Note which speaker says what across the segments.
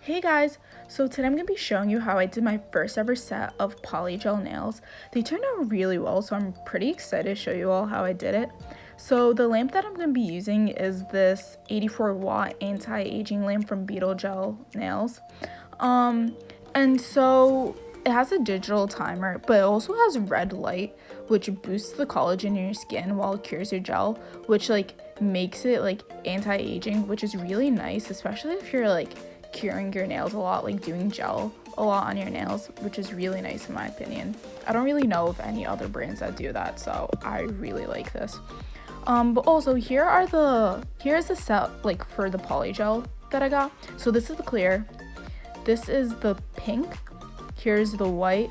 Speaker 1: Hey guys, so today I'm going to be showing you how I did my first ever set of polygel nails. They turned out really well, so I'm pretty excited to show you all how I did it. So the lamp that I'm going to be using is this 84 watt anti-aging lamp from Beetle Gel Nails. And so it has a digital timer, but it also has red light, which boosts the collagen in your skin while it cures your gel, which makes it anti-aging, which is really nice, especially if you're curing your nails a lot, doing gel a lot on your nails, which is really nice in my opinion. I don't really know of any other brands that do that, so I really like this. But also here's the set for the polygel that I got. So this is the clear, this is the pink, here's the white,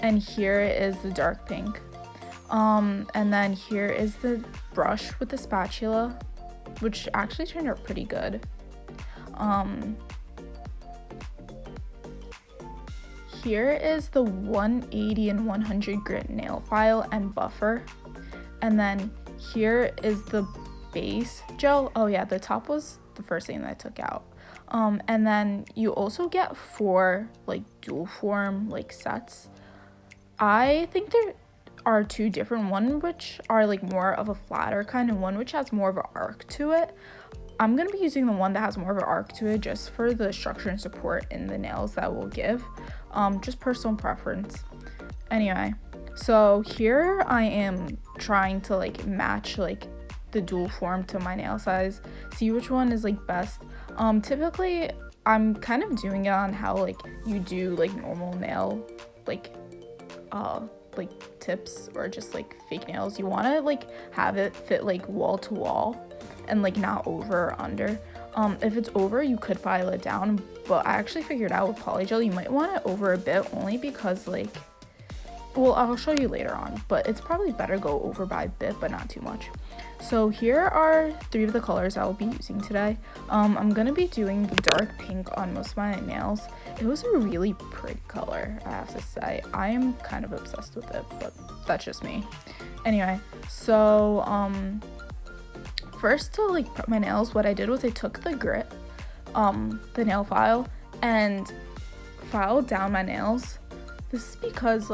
Speaker 1: and here is the dark pink. And then here is the brush with the spatula, which actually turned out pretty good. Here is the 180 and 100 grit nail file and buffer. And then here is the base gel. Oh yeah, the top was the first thing that I took out. And then you also get 4 dual form sets. I think there are 2 different, one which are more of a flatter kind and one which has more of an arc to it. I'm going to be using the one that has more of an arc to it just for the structure and support in the nails that we'll give. Just personal preference. Anyway, so here I am trying to match the dual form to my nail size, see which one is best. Typically I'm kind of doing it on how you do normal nail tips or just fake nails. You want to have it fit wall to wall and not over or under. If it's over, you could file it down, but I actually figured out with polygel you might want it over a bit, only because well, I'll show you later on, but it's probably better go over by a bit but not too much. So here are 3 of the colors I will be using today. I'm gonna be doing the dark pink on most of my nails. It was a really pretty color, I have to say. I am kind of obsessed with it, but that's just me. Anyway, so first to prep my nails, what I did was I took the grit, the nail file, and filed down my nails. This is because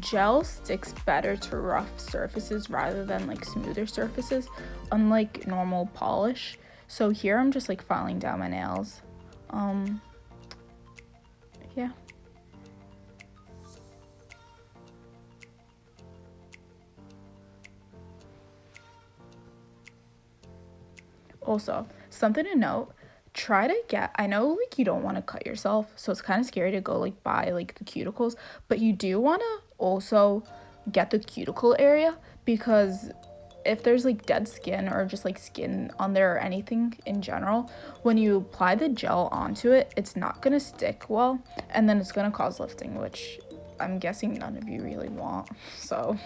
Speaker 1: gel sticks better to rough surfaces rather than smoother surfaces, unlike normal polish. So here I'm just filing down my nails. Yeah. Also, something to note, try to get, I know you don't want to cut yourself, so it's kind of scary to go buy the cuticles, but you do want to also get the cuticle area, because if there's dead skin or just skin on there or anything in general, when you apply the gel onto it, it's not gonna stick well, and then it's gonna cause lifting, which I'm guessing none of you really want, so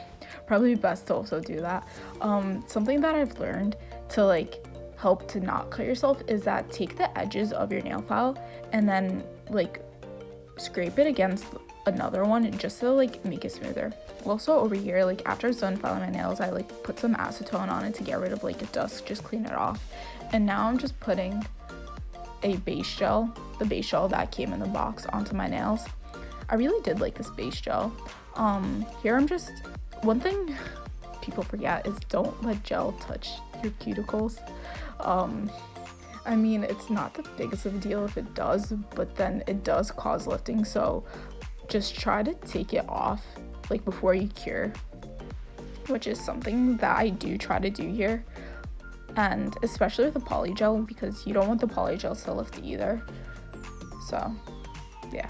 Speaker 1: probably best to also do that. Something that I've learned to help to not cut yourself is that take the edges of your nail file and then scrape it against another one just to make it smoother. Also over here, after I was done filing my nails, I put some acetone on it to get rid of the dust, just clean it off. And now I'm just putting a base gel, the base gel that came in the box, onto my nails. I really did like this base gel. Here I'm just, one thing people forget is don't let gel touch your cuticles. I mean, it's not the biggest of a deal if it does, but then it does cause lifting, so just try to take it off before you cure, which is something that I do try to do here, and especially with the polygel, because you don't want the polygel to lift either. So yeah.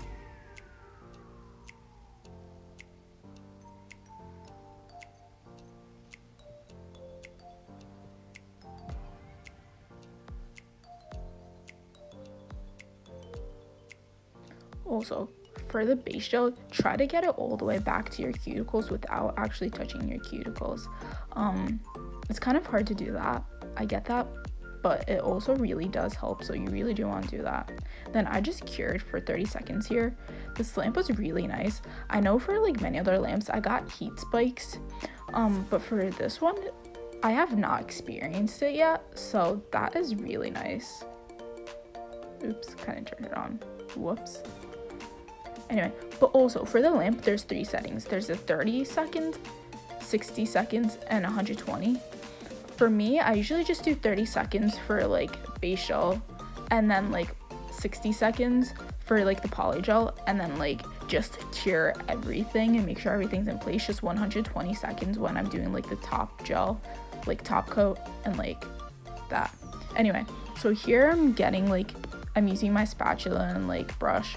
Speaker 1: Also, for the base gel, try to get it all the way back to your cuticles without actually touching your cuticles. It's kind of hard to do that, I get that, but it also really does help, so you really do want to do that. Then I just cured for 30 seconds here. This lamp was really nice. I know for many other lamps I got heat spikes, but for this one I have not experienced it yet, so that is really nice. Oops, kind of turned it on. Whoops. Anyway, but also for the lamp, there's 3 settings. There's a 30 seconds, 60 seconds, and 120. For me, I usually just do 30 seconds for like base gel, and then like 60 seconds for like the poly gel, and then like just to cure everything and make sure everything's in place, just 120 seconds when I'm doing like the top gel, like top coat, and like that. Anyway, so here I'm using my spatula and like brush.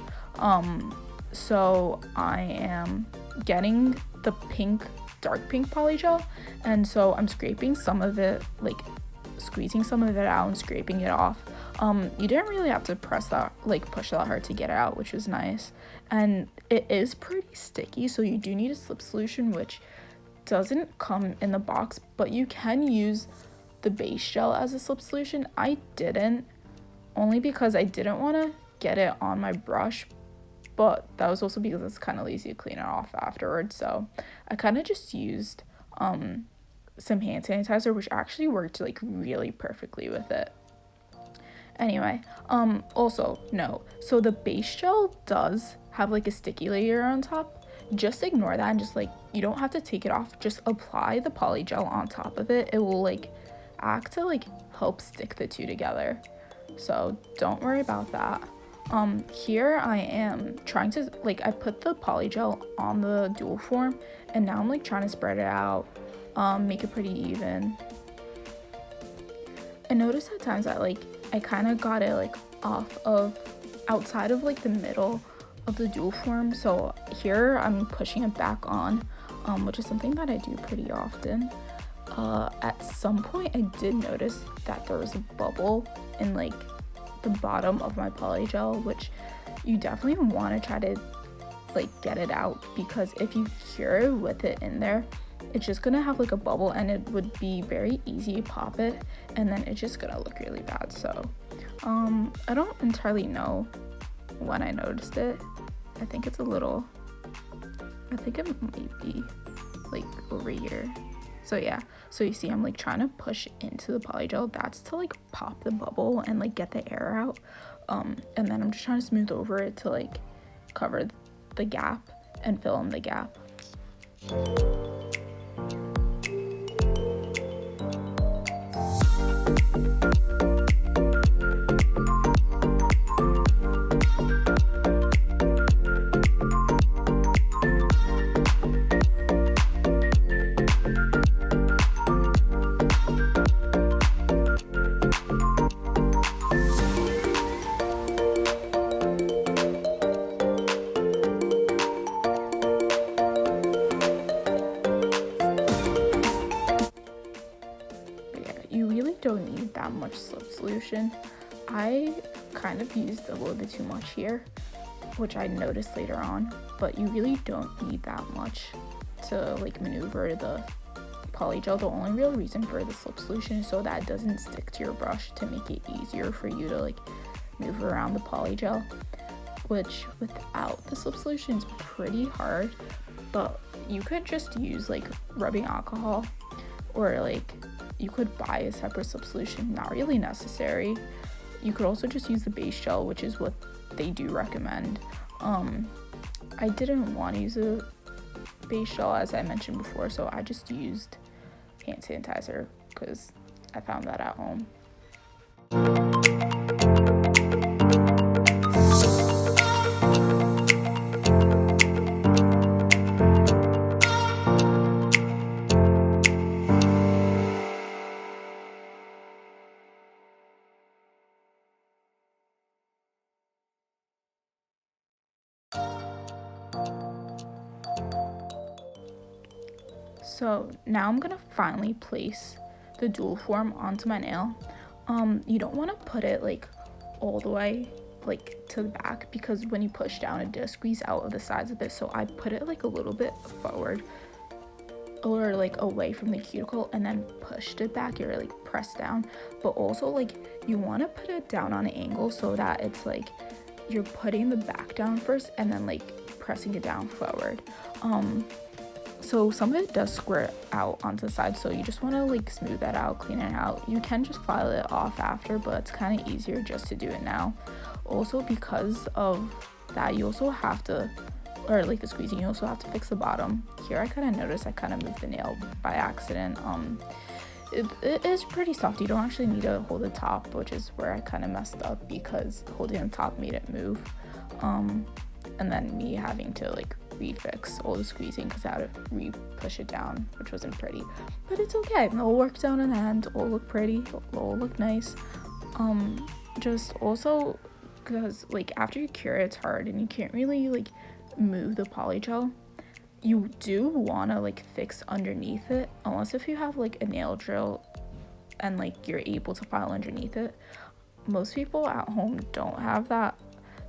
Speaker 1: So I am getting the dark pink poly gel, and so I'm scraping some of it, like squeezing some of it out and scraping it off. You didn't really have to push that hard to get it out, which was nice. And it is pretty sticky, so you do need a slip solution, which doesn't come in the box, but you can use the base gel as a slip solution. I didn't, only because I didn't want to get it on my brush, but that was also because it's kind of lazy to clean it off afterwards. So I kind of just used some hand sanitizer, which actually worked like really perfectly with it. Anyway, also note, so the base gel does have like a sticky layer on top. Just ignore that and just like, you don't have to take it off, just apply the poly gel on top of it. It will like act to like help stick the two together, so don't worry about that. Here I am trying to like, I put the poly gel on the dual form, and now I'm like trying to spread it out, make it pretty even. I noticed at times that like I kind of got it like outside of like the middle of the dual form, so here I'm pushing it back on, which is something that I do pretty often. At some point I did notice that there was a bubble in like the bottom of my poly gel, which you definitely want to try to like get it out, because if you cure with it in there, it's just gonna have like a bubble, and it would be very easy to pop it, and then it's just gonna look really bad. So I don't entirely know when I noticed it. I think it might be like over here. So yeah, so you see I'm like trying to push into the poly gel. That's to like pop the bubble and like get the air out, and then I'm just trying to smooth over it to like cover the gap and fill in the gap. Don't need that much slip solution. I kind of used a little bit too much here, which I noticed later on, but you really don't need that much to like maneuver the poly gel. The only real reason for the slip solution is so that it doesn't stick to your brush, to make it easier for you to like move around the poly gel, which without the slip solution is pretty hard. But you could just use like rubbing alcohol, or like you could buy a separate slip solution, not really necessary. You could also just use the base gel, which is what they do recommend. I didn't want to use a base gel, as I mentioned before, so I just used hand sanitizer because I found that at home. So now I'm gonna finally place the dual form onto my nail. You don't want to put it like all the way like to the back, because when you push down it does squeeze out of the sides a bit. So I put it like a little bit forward, or like away from the cuticle, and then pushed it back. You're like pressed down, but also like you want to put it down on an angle so that it's like you're putting the back down first and then like pressing it down forward. So some of it does squirt out onto the side, so you just want to like smooth that out, clean it out. You can just file it off after, but it's kind of easier just to do it now. Also, because of that, you also have to, or like the squeezing, you also have to fix the bottom. Here I kind of noticed I kind of moved the nail by accident. It is pretty soft. You don't actually need to hold the top, which is where I kind of messed up because holding the top made it move. And then me having to like refix all the squeezing because I had to re-push it down, which wasn't pretty, but it's okay. It'll work down in the end. It'll look pretty. It'll look nice. Just also because like after you cure it, it's hard and you can't really like move the polygel. You do want to like fix underneath it, unless if you have like a nail drill and like you're able to file underneath it. Most people at home don't have that,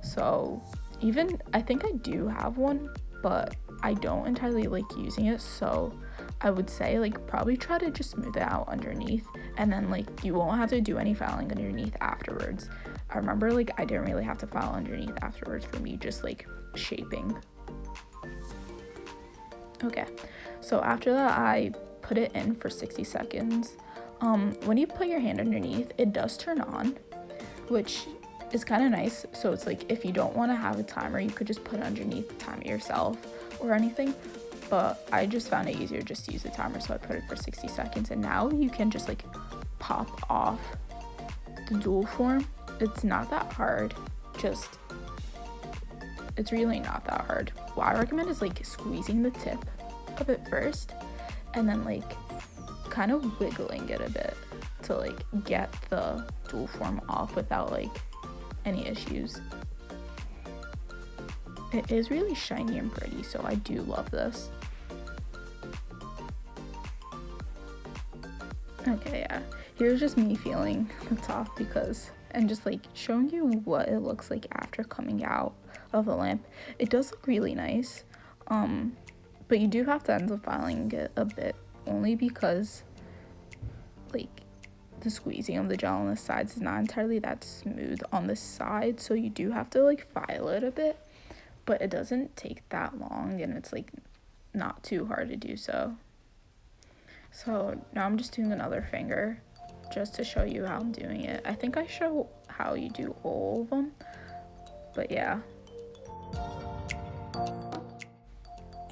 Speaker 1: so even I think I do have one, but I don't entirely like using it. So I would say like probably try to just smooth it out underneath, and then like you won't have to do any filing underneath afterwards. I remember like I didn't really have to file underneath afterwards for me just like shaping. Okay, so after that I put it in for 60 seconds. When you put your hand underneath, it does turn on, which is kind of nice. So it's like if you don't want to have a timer, you could just put it underneath, time it yourself or anything, but I just found it easier just to use the timer, so I put it for 60 seconds. And now you can just like pop off the dual form. It's not that hard, it's really not that hard. What I recommend is like squeezing the tip of it first and then like kind of wiggling it a bit to like get the dual form off without like any issues. It is really shiny and pretty, so I do love this. Okay, yeah, here's just me feeling the top and just like showing you what it looks like after coming out of the lamp. It does look really nice, but you do have to end up filing it a bit, only because like the squeezing of the gel on the sides is not entirely that smooth on the side, so you do have to like file it a bit, but it doesn't take that long and it's like not too hard to do so. So now I'm just doing another finger just to show you how I'm doing it. I think I show how you do all of them, but yeah.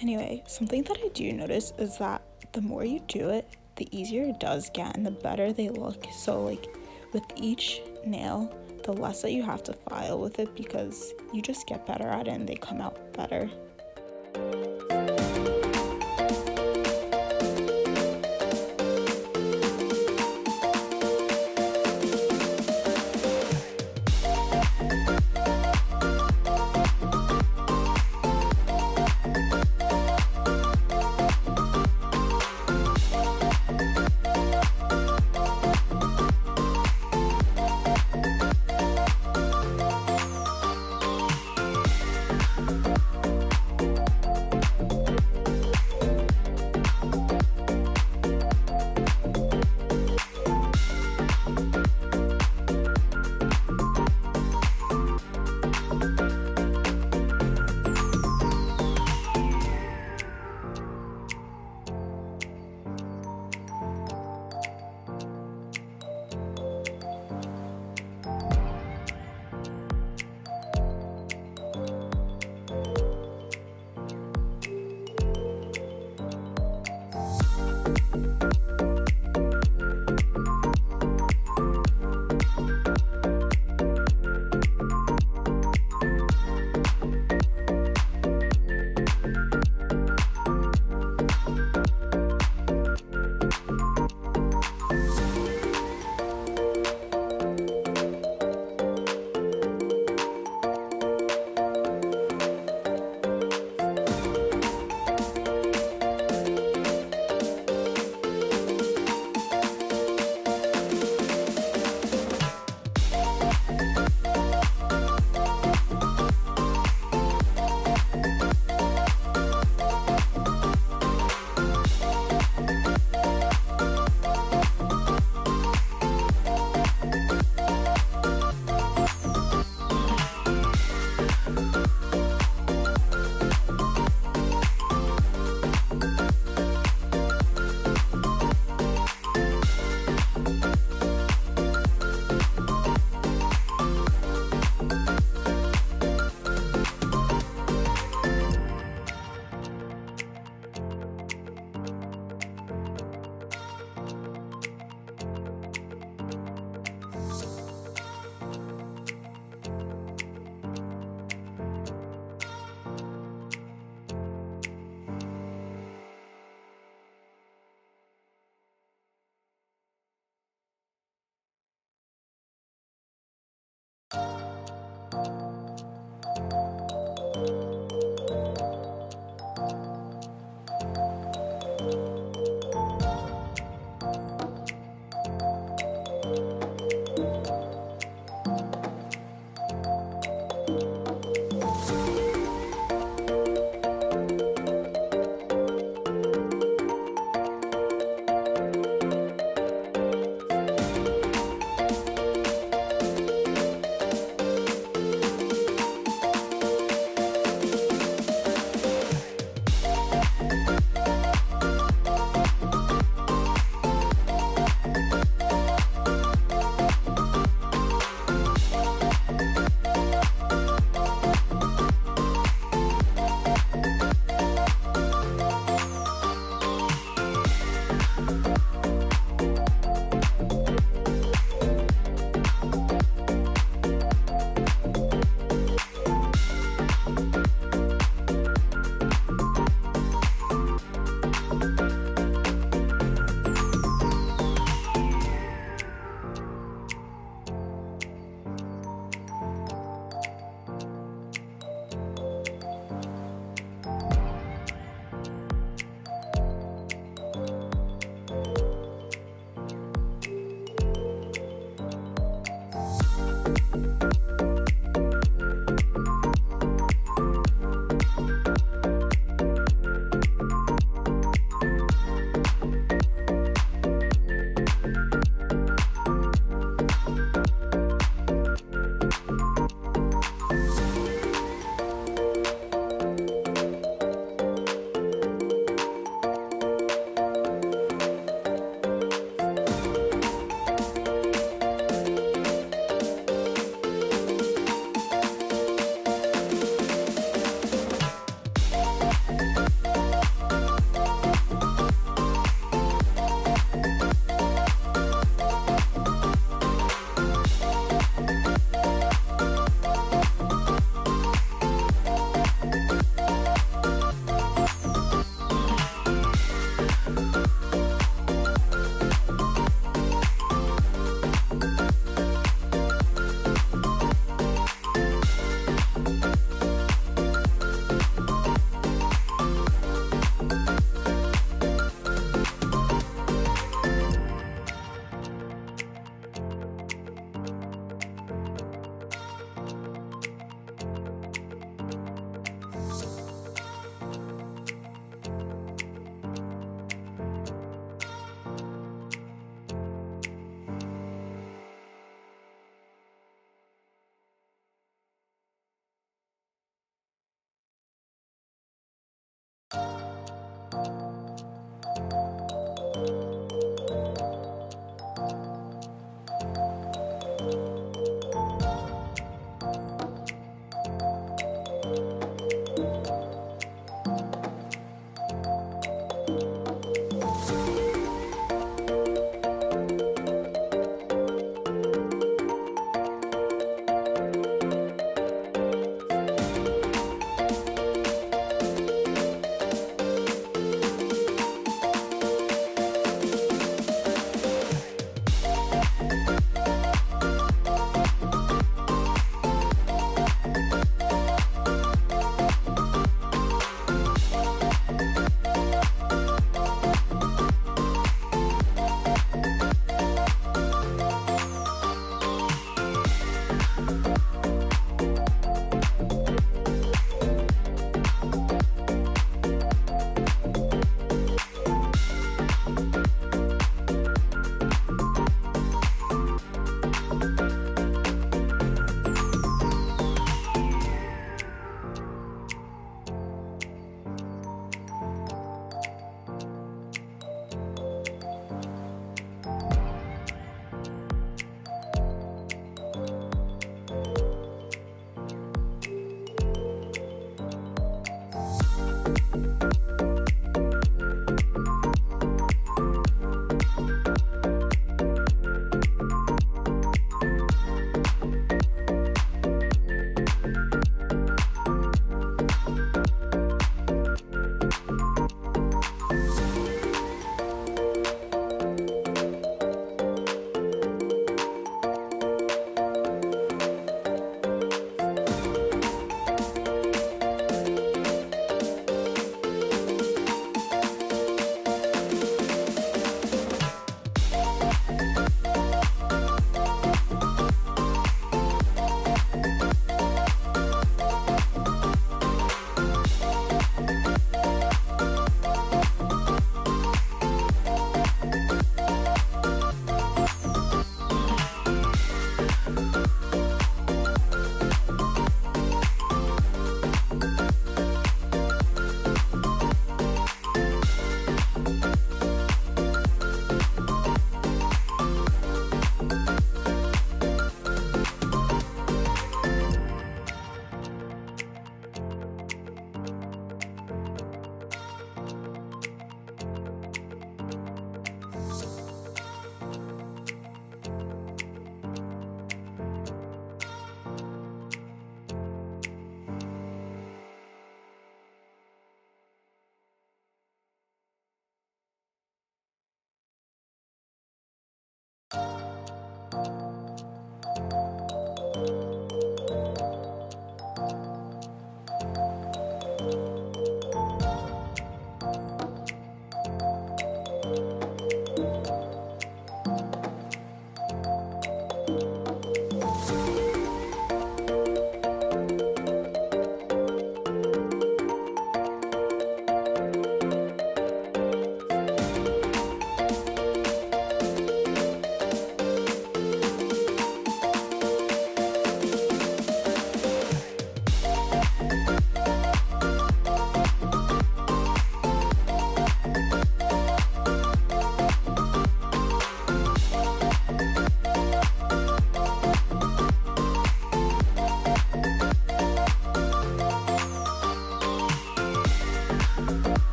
Speaker 1: Anyway, something that I do notice is that the more you do it, the easier it does get and the better they look. So like with each nail, the less that you have to file with it because you just get better at it and they come out better.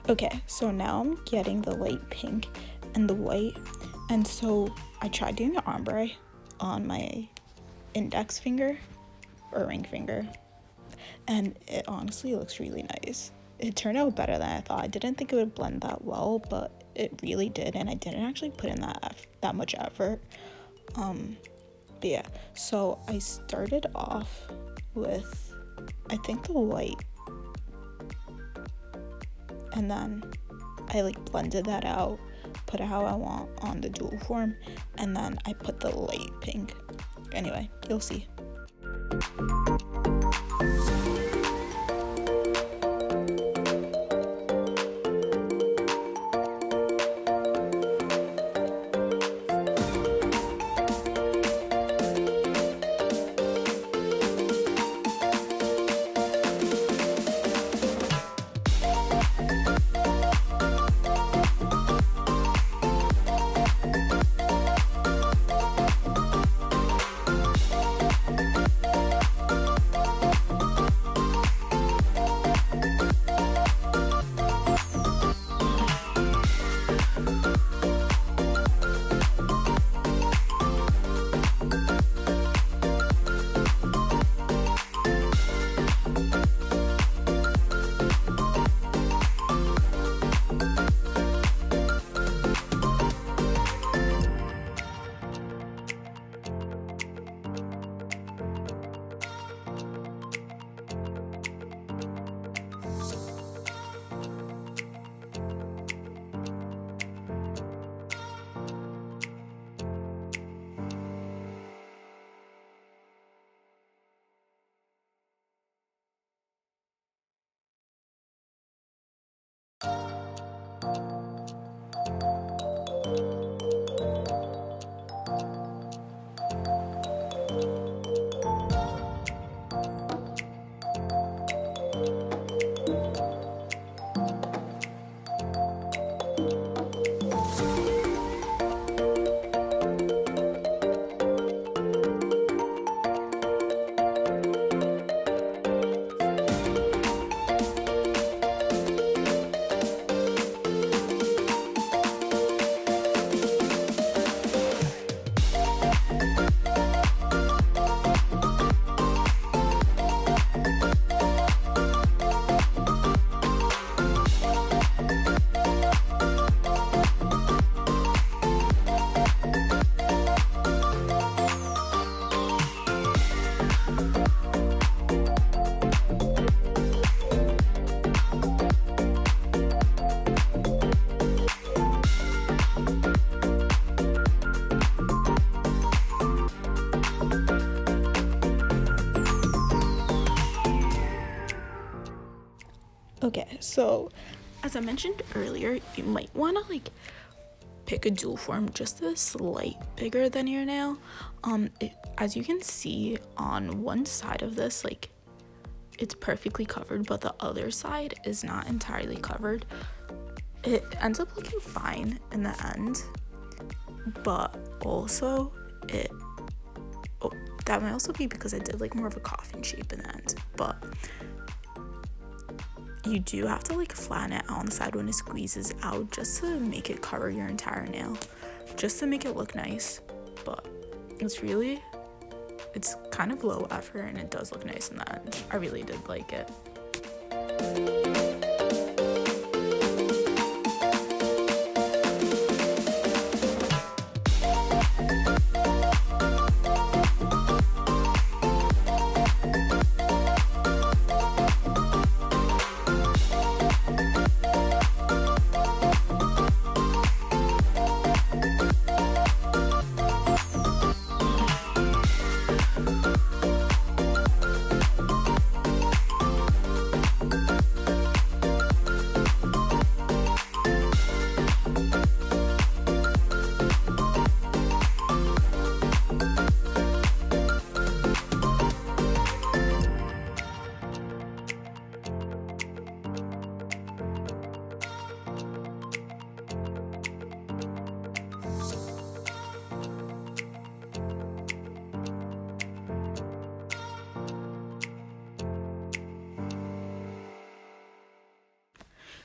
Speaker 1: Okay, so now I'm getting the light pink and the white, and so I tried doing the ombre on my index finger or ring finger, and it honestly looks really nice. It turned out better than I thought. I didn't think it would blend that well, but it really did, and I didn't actually put in that much effort. But yeah, so I started off with, I think, the white, and then I like blended that out, put it how I want on the dual form, and then I put the light pink. Anyway, you'll see. Okay, so as I mentioned earlier, you might want to like pick a dual form just a slight bigger than your nail. As you can see on one side of this, like it's perfectly covered, but the other side is not entirely covered. It ends up looking fine in the end, but also that might also be because I did like more of a coffin shape in the end, but you do have to like flatten it out on the side when it squeezes out just to make it cover your entire nail, just to make it look nice. But it's really it's kind of low effort and it does look nice in the end. I really did like it.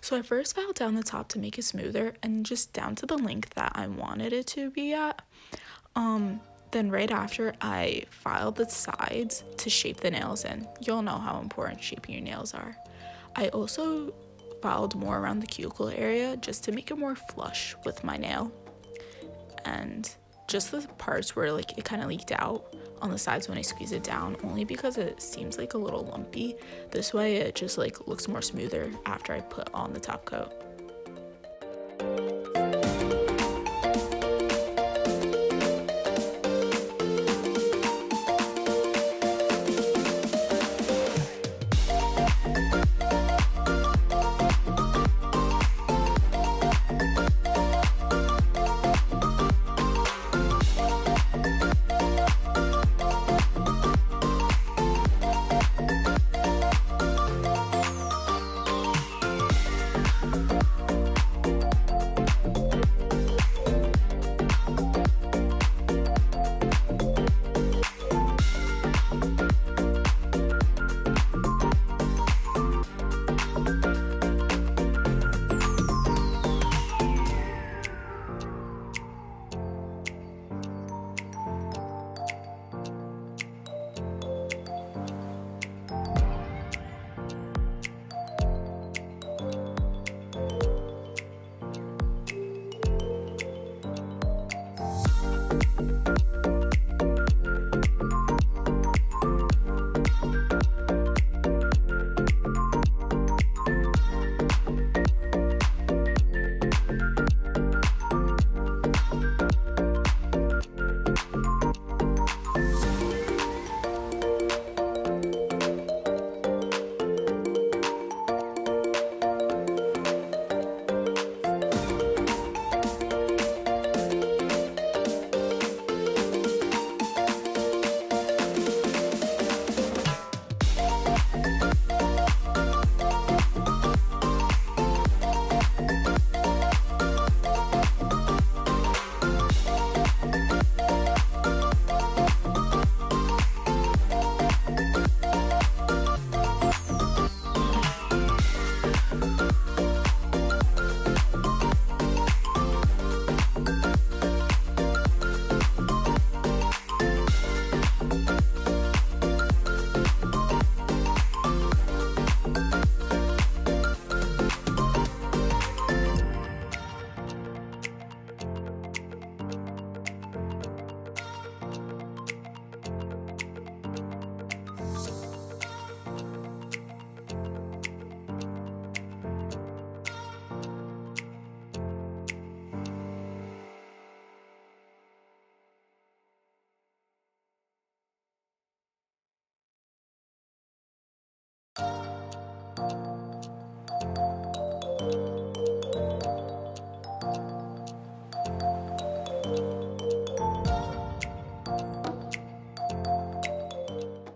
Speaker 1: So I first filed down the top to make it smoother and just down to the length that I wanted it to be at. Then right after, I filed the sides to shape the nails in. You'll know how important shaping your nails are. I also filed more around the cuticle area just to make it more flush with my nail. And just the parts where like it kind of leaked out on the sides when I squeeze it down, only because it seems like a little lumpy. This way it just like looks more smoother after I put on the top coat.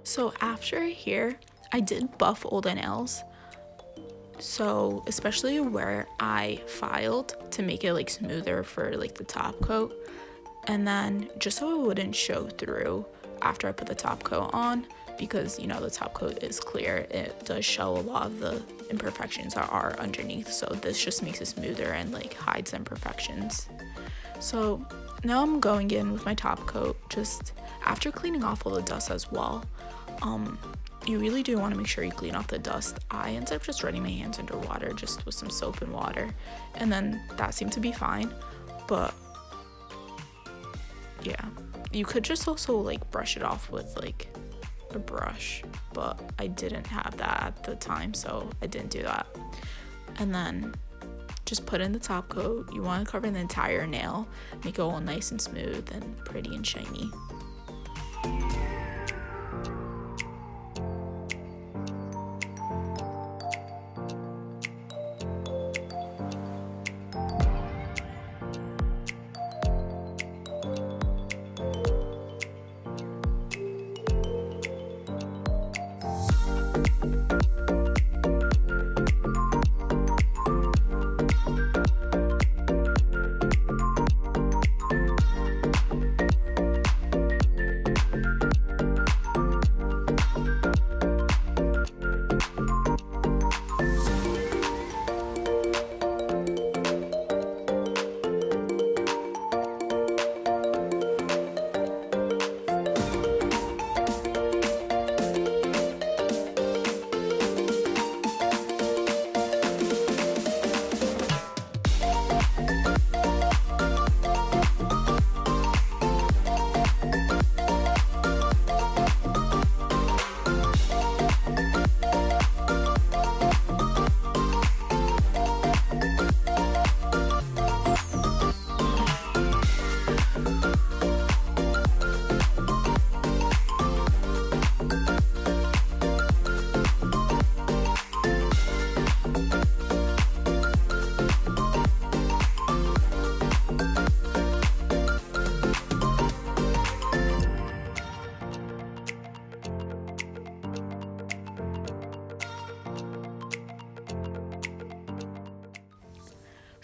Speaker 1: So after here, I did buff all the nails. So especially where I filed to make it like smoother for like the top coat. And then just so it wouldn't show through after I put the top coat on, because you know the top coat is clear, it does show a lot of the imperfections that are underneath. So this just makes it smoother and like hides imperfections. So now I'm going in with my top coat, just after cleaning off all the dust as well, you really do want to make sure you clean off the dust. I ended up just running my hands under water, just with some soap and water, and then that seemed to be fine. But yeah, you could just also like brush it off with like a brush, but I didn't have that at the time, so I didn't do that. And then just put in the top coat. You want to cover the entire nail, make it all nice and smooth and pretty and shiny.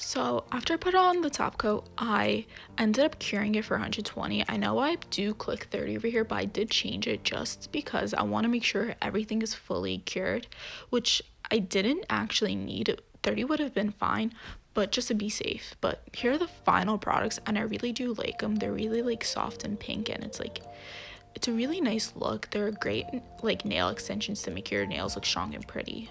Speaker 1: So after I put on the top coat, I ended up curing it for 120. I know I do click 30 over here, but I did change it just because I want to make sure everything is fully cured, which I didn't actually need. 30 would have been fine, but just to be safe. But here are the final products, and I really do like them. They're really like soft and pink, and it's a really nice look. They're great like nail extensions to make your nails look strong and pretty.